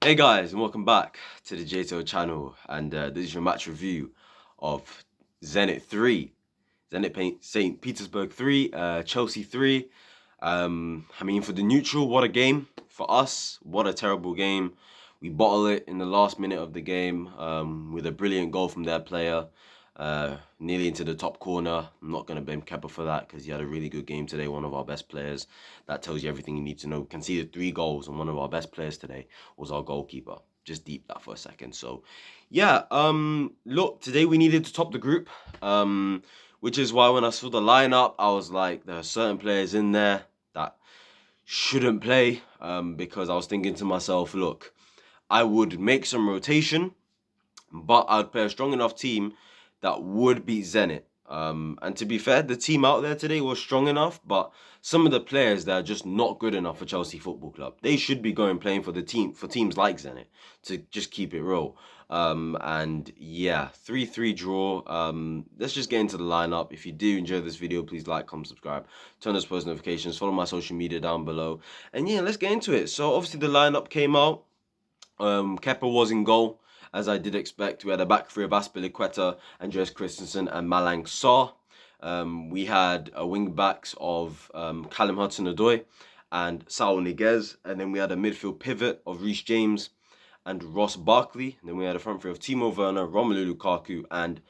Hey guys, and welcome back to the JTO channel. And this is your match review of Zenit 3. St. Petersburg 3, Chelsea 3. For the neutral, what a game. For us, what a terrible game. We bottle it in the last minute of the game with a brilliant goal from their player. Nearly into the top corner. I'm not going to blame Kepa for that because he had a really good game today, one of our best players. That tells you everything you need to know. Conceded 3 goals, and one of our best players today was our goalkeeper. Just deep that for a second. So, yeah, look, today we needed to top the group, which is why when I saw the lineup, I was like, there are certain players in there that shouldn't play because I was thinking to myself, look, I would make some rotation, but I'd play a strong enough team that would beat Zenit. And to be fair, the team out there today was strong enough, but some of the players that are just not good enough for Chelsea Football Club. They should be going playing for teams like Zenit to just keep it real. And yeah, 3-3 draw. Let's just get into the lineup. If you do enjoy this video, please like, comment, subscribe, turn on post notifications, follow my social media down below. And yeah, let's get into it. So obviously the lineup came out. Kepa was in goal, as I did expect. We had a back three of Aspilicueta, Andreas Christensen, and Malang Sarr. We had a wing backs of Callum Hudson-Odoi and Saul Niguez, and then we had a midfield pivot of Reece James and Ross Barkley. And then we had a front three of Timo Werner, Romelu Lukaku, and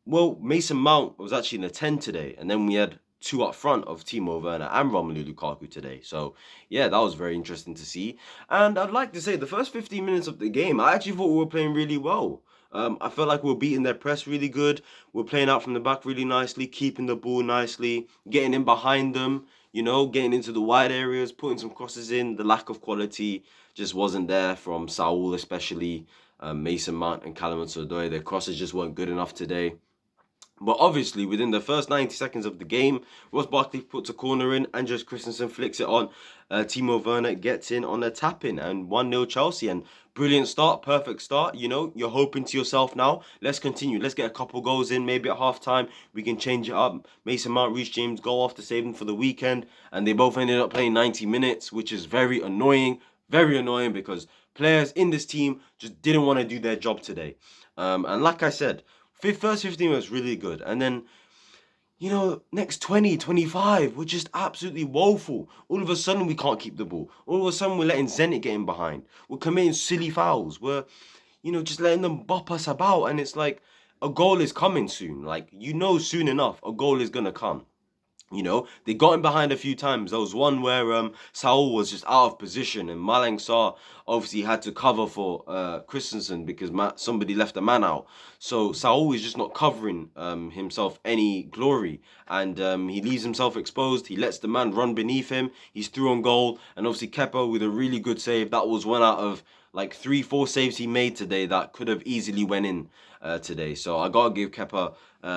Mason Mount was actually in a 10 today, and then we had two up front of Timo Werner and Romelu Lukaku today. So, yeah, that was very interesting to see. And I'd like to say the first 15 minutes of the game, I actually thought we were playing really well. I felt like we were beating their press really good. We are playing out from the back really nicely, keeping the ball nicely, getting in behind them, getting into the wide areas, putting some crosses in. The lack of quality just wasn't there from Saul, especially Mason Mount and Callum Hudson-Odoi. Their crosses just weren't good enough today. But obviously, within the first 90 seconds of the game, Ross Barkley puts a corner in, Andreas Christensen flicks it on, Timo Werner gets in on a tap-in, and 1-0 Chelsea. And brilliant start, perfect start. You're hoping to yourself now, let's continue. Let's get a couple goals in, maybe at half-time. We can change it up. Mason Mount, Reece James go after saving for the weekend, and they both ended up playing 90 minutes, which is very annoying because players in this team just didn't want to do their job today. And like I said, first 15 was really good. And then, next 20, 25, we're just absolutely woeful. All of a sudden, we can't keep the ball. All of a sudden, we're letting Zenit get in behind. We're committing silly fouls. We're, just letting them bop us about. And it's like, a goal is coming soon. Like, soon enough, a goal is going to come. They got him behind a few times. There was one where Saul was just out of position, and Malang Sarr obviously had to cover for Christensen because somebody left a man out. So Saul is just not covering himself any glory, and he leaves himself exposed. He lets the man run beneath him. He's through on goal, and obviously Kepa with a really good save. That was one out of like 3-4 saves he made today that could have easily went in today. So I gotta give Kepa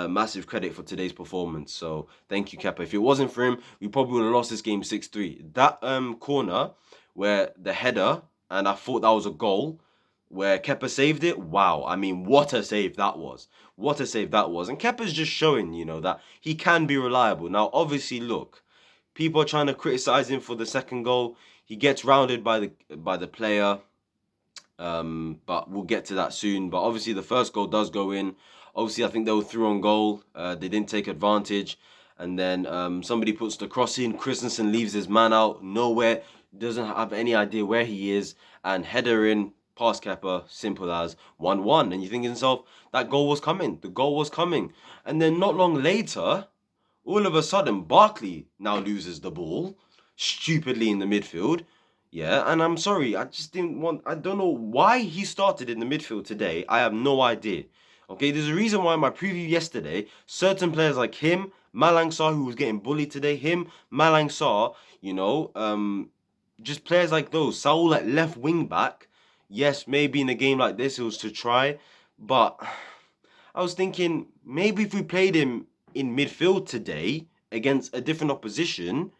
massive credit for today's performance. So thank you, Kepa. If it wasn't for him, we probably would have lost this game 6-3. That corner where the header, and I thought that was a goal, where Kepa saved it. Wow, I mean, what a save that was. What a save that was. And Kepa's just showing, that he can be reliable. Now, obviously, look, people are trying to criticize him for the second goal. He gets rounded by the player. But we'll get to that soon. But obviously, the first goal does go in. Obviously, I think they were through on goal. They didn't take advantage. And then somebody puts the cross in. Christensen leaves his man out. Nowhere. Doesn't have any idea where he is. And header in. Past Kepa. Simple as 1-1. And you think to yourself, that goal was coming. The goal was coming. And then not long later, all of a sudden, Barkley now loses the ball. Stupidly in the midfield. Yeah, and I'm sorry, I don't know why he started in the midfield today. I have no idea. Okay, there's a reason why in my preview yesterday, certain players like him, Malang Sarr, who was getting bullied today, Malang Sarr, just players like those. Saul at left wing back. Yes, maybe in a game like this it was to try, but I was thinking maybe if we played him in midfield today against a different opposition,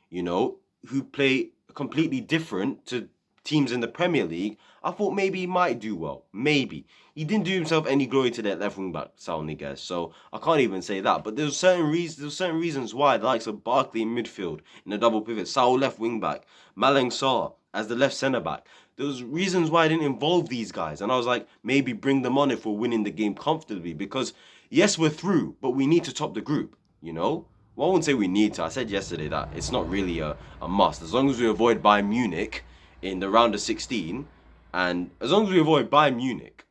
who play completely different to teams in the Premier League, I thought maybe he might do well. Maybe. He didn't do himself any glory to that left wing back, Saul Niguez, so I can't even say that. But there's certain reasons why the likes of Barkley in midfield, in a double pivot, Saul left wing back, Malang Sarr as the left centre back. There was reasons why I didn't involve these guys, and I was like, maybe bring them on if we're winning the game comfortably. Because yes, we're through, but we need to top the group. You know, well, I wouldn't say we need to. I said yesterday that it's not really a must. As long as we avoid Bayern Munich in the round of 16, and as long as we avoid Bayern Munich,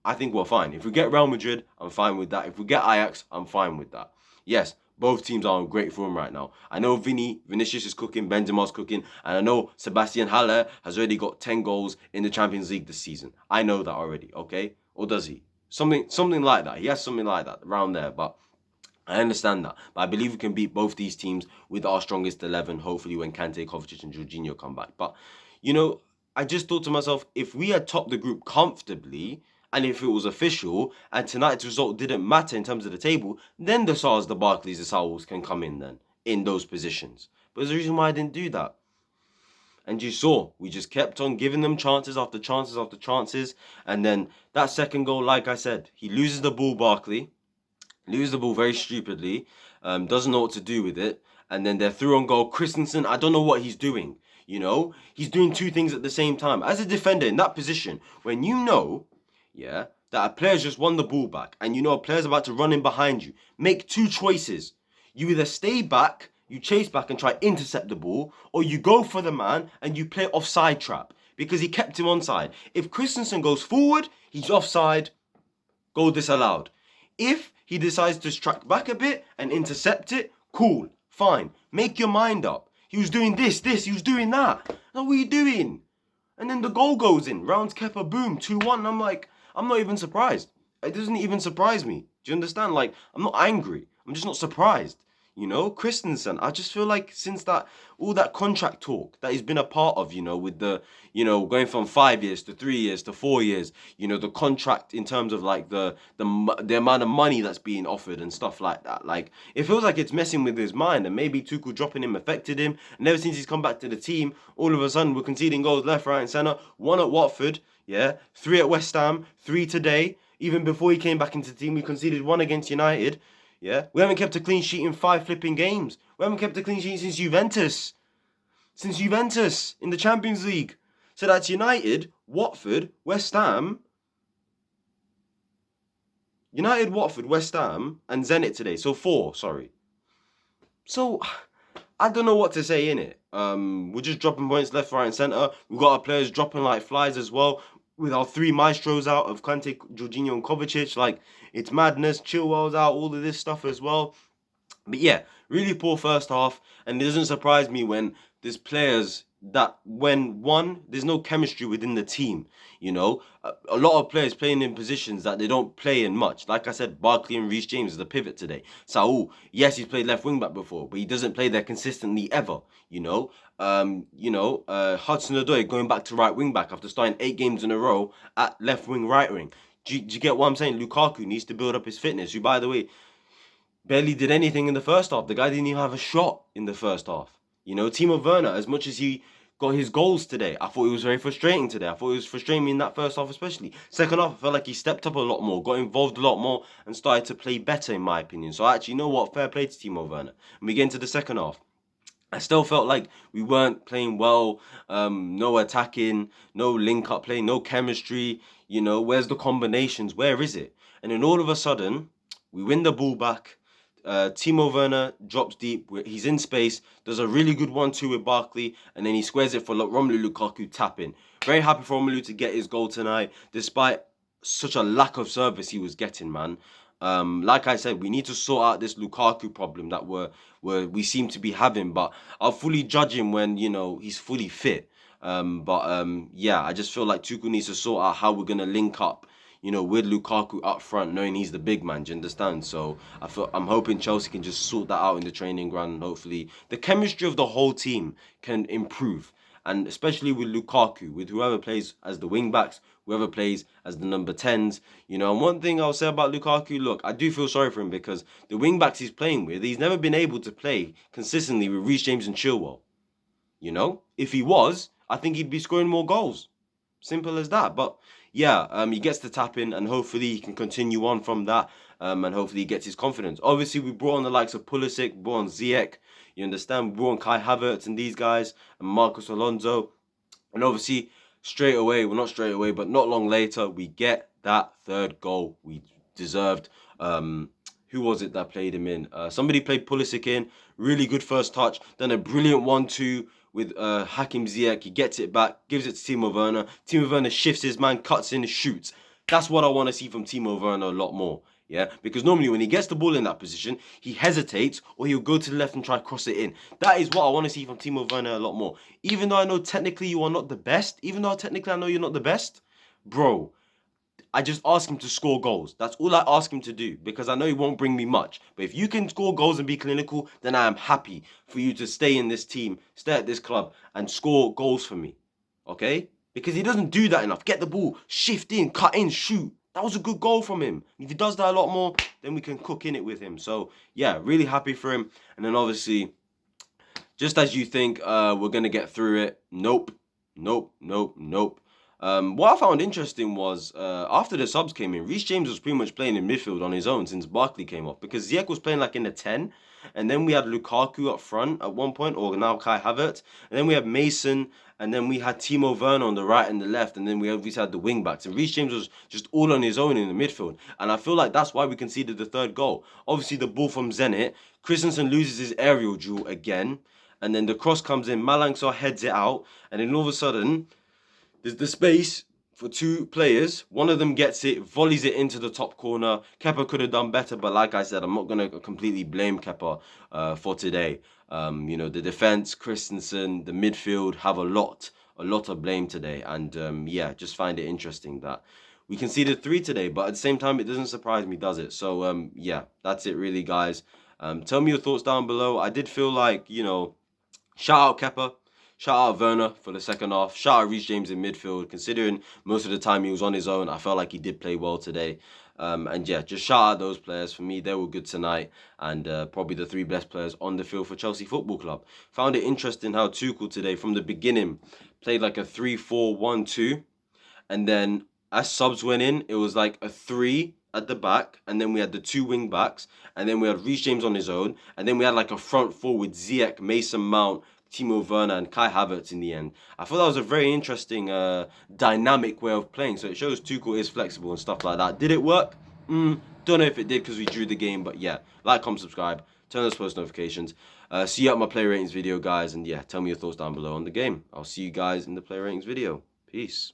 I think we're fine. If we get Real Madrid, I'm fine with that. If we get Ajax, I'm fine with that. Yes, both teams are on great form right now. I know Vinicius is cooking, Benzema's cooking, and I know Sebastian Haller has already got 10 goals in the Champions League this season. I know that already, okay? Or does he? Something like that. He has something like that around there, but I understand that. But I believe we can beat both these teams with our strongest 11, hopefully when Kante, Kovacic and Jorginho come back. But, you know, I just thought to myself, if we had topped the group comfortably, and if it was official, and tonight's result didn't matter in terms of the table, then the Sars, the Barclays, the Saúls can come in then, in those positions. But there's a reason why I didn't do that. And you saw, we just kept on giving them chances after chances after chances. And then that second goal, like I said, he loses the ball, Barkley. Loses the ball very stupidly. Doesn't know what to do with it. And then they're through on goal. Christensen, I don't know what he's doing. You know, he's doing two things at the same time. As a defender in that position, when you know, yeah, that a player's just won the ball back and you know a player's about to run in behind you, make two choices. You either stay back, you chase back and try intercept the ball, or you go for the man and you play offside trap because he kept him onside. If Christensen goes forward, he's offside, goal disallowed. If he decides to track back a bit and intercept it, cool, fine. Make your mind up. He was doing this, he was doing that. Now, what are you doing? And then the goal goes in. Rounds Kepa, boom, 2-1. I'm like, I'm not even surprised. It doesn't even surprise me. Do you understand? Like, I'm not angry. I'm just not surprised. You know, Christensen, I just feel like since that, all that contract talk that he's been a part of, you know, with the, you know, going from 5 years to 3 years to 4 years, you know, the contract in terms of like the amount of money that's being offered and stuff like that. Like, it feels like it's messing with his mind, and maybe Tuchel dropping him affected him. And ever since he's come back to the team, all of a sudden we're conceding goals left, right and centre. 1 at Watford, yeah, 3 at West Ham, 3 today. Even before he came back into the team, we conceded 1 against United. Yeah, we haven't kept a clean sheet in 5 flipping games. We haven't kept a clean sheet since Juventus. Since Juventus in the Champions League. So that's United, Watford, West Ham. United, Watford, West Ham, and Zenit today. So 4, sorry. So, I don't know what to say in it. We're just dropping points left, right, and centre. We've got our players dropping like flies as well. With our 3 maestros out of Kante, Jorginho, and Kovacic. Like, it's madness. Chilwell's out, all of this stuff as well. But yeah, really poor first half. And it doesn't surprise me when there's players that when, one, there's no chemistry within the team. You know, a lot of players playing in positions that they don't play in much. Like I said, Barkley and Reece James is the pivot today. Saúl, yes, he's played left wing back before, but he doesn't play there consistently ever. You know, Hudson-Odoi going back to right wing back after starting 8 games in a row at left wing, right wing. Do you get what I'm saying? Lukaku needs to build up his fitness. Who, by the way, barely did anything in the first half. The guy didn't even have a shot in the first half. You know, Timo Werner, as much as he got his goals today, I thought it was very frustrating today. I thought it was frustrating me in that first half especially. Second half, I felt like he stepped up a lot more, got involved a lot more, and started to play better in my opinion. So actually, you know what? Fair play to Timo Werner. And we get into the second half. I still felt like we weren't playing well, no attacking, no link-up play, no chemistry, you know, where's the combinations, where is it? And then all of a sudden, we win the ball back, Timo Werner drops deep, he's in space, does a really good 1-2 with Barkley, and then he squares it for Romelu Lukaku tapping. Very happy for Romelu to get his goal tonight, despite such a lack of service he was getting, man. Like I said, we need to sort out this Lukaku problem that we seem to be having, but I'll fully judge him when, you know, he's fully fit. Yeah, I just feel like Tuchel needs to sort out how we're going to link up, you know, with Lukaku up front, knowing he's the big man, do you understand? So I'm hoping Chelsea can just sort that out in the training ground, and hopefully the chemistry of the whole team can improve. And especially with Lukaku, with whoever plays as the wing backs, whoever plays as the number 10s. You know, and one thing I'll say about Lukaku, look, I do feel sorry for him because the wing backs he's playing with, he's never been able to play consistently with Reece James and Chilwell. You know, if he was, I think he'd be scoring more goals. Simple as that. But yeah, he gets the tap in, and hopefully he can continue on from that. And hopefully he gets his confidence. Obviously, we brought on the likes of Pulisic, brought on Ziyech. You understand? We brought on Kai Havertz and these guys, and Marcos Alonso. And obviously, straight away, well, not straight away, but not long later, we get that third goal we deserved. Who was it that played him in? Somebody played Pulisic in. Really good first touch. Then a brilliant 1-2 with Hakim Ziyech. He gets it back, gives it to Timo Werner. Timo Werner shifts his man, cuts in, shoots. That's what I want to see from Timo Werner a lot more. Yeah, because normally when he gets the ball in that position, he hesitates or he'll go to the left and try to cross it in. That is what I want to see from Timo Werner a lot more. Even though I know technically you are not the best, even though technically I know you're not the best, bro, I just ask him to score goals. That's all I ask him to do because I know he won't bring me much. But if you can score goals and be clinical, then I am happy for you to stay in this team, stay at this club and score goals for me. Okay? Because he doesn't do that enough. Get the ball, shift in, cut in, shoot. That was a good goal from him. If he does that a lot more, then we can cook in it with him. So, yeah, really happy for him. And then obviously, just as you think we're going to get through it, nope, nope, nope, nope. What I found interesting was after the subs came in, Reece James was pretty much playing in midfield on his own since Barkley came off because Ziyech was playing like in the 10, and then we had Lukaku up front at one point, or now Kai Havertz, and then we had Mason, and then we had Timo Werner on the right and the left, and then we obviously had the wing backs, and Reece James was just all on his own in the midfield, and I feel like that's why we conceded the third goal. Obviously, the ball from Zenit, Christensen loses his aerial duel again, and then the cross comes in, Malangsar heads it out, and then all of a sudden, there's the space for two players. One of them gets it, volleys it into the top corner. Kepa could have done better, but like I said, I'm not going to completely blame Kepa for today. The defense, Christensen, the midfield have a lot of blame today. And yeah, just find it interesting that we conceded 3 today, but at the same time, it doesn't surprise me, does it? So yeah, that's it really, guys. Tell me your thoughts down below. I did feel like, shout out Kepa. Shout out Werner for the second half. Shout out Reece James in midfield. Considering most of the time he was on his own, I felt like he did play well today. And yeah, just shout out those players. For me, they were good tonight. And probably the 3 best players on the field for Chelsea Football Club. Found it interesting how Tuchel today, from the beginning, played like a 3-4-1-2. And then as subs went in, it was like a 3 at the back, and then we had the 2 wing backs, and then we had Reece James on his own, and then we had like a front 4 with Ziyech, Mason Mount, Timo Werner, and Kai Havertz in the end. I thought that was a very interesting, dynamic way of playing. So it shows Tuchel is flexible and stuff like that. Did it work? Don't know if it did because we drew the game, but yeah, like, comment, subscribe, turn those post notifications. See you at my player ratings video, guys, and yeah, tell me your thoughts down below on the game. I'll see you guys in the player ratings video. Peace.